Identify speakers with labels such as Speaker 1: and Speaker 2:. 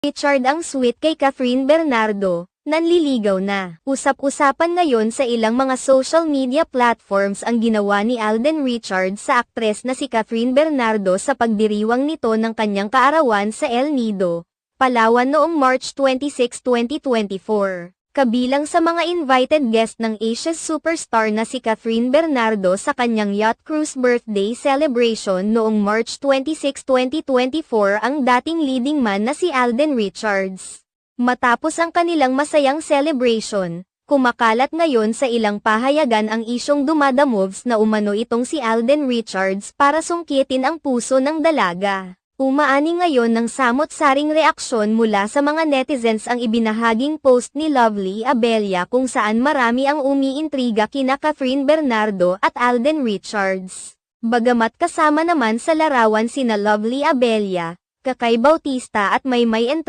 Speaker 1: Richard ang sweet kay Catherine Bernardo, nanliligaw na. Usap-usapan ngayon sa ilang mga social media platforms ang ginawa ni Alden Richards sa aktres na si Catherine Bernardo sa pagdiriwang nito ng kanyang kaarawan sa El Nido, Palawan noong March 26, 2024. Kabilang sa mga invited guest ng Asia's superstar na si Catherine Bernardo sa kanyang yacht cruise birthday celebration noong March 26, 2024 ang dating leading man na si Alden Richards. Matapos ang kanilang masayang celebration, kumakalat ngayon sa ilang pahayagan ang isyong dumadamoves na umano itong si Alden Richards para sungkitin ang puso ng dalaga. Umaani ngayon ng samot-saring reaksyon mula sa mga netizens ang ibinahaging post ni Lovely Abella kung saan marami ang umiintriga kina Catherine Bernardo at Alden Richards. Bagamat kasama naman sa larawan sina Lovely Abella, Kakay Bautista at Maymay Entrada.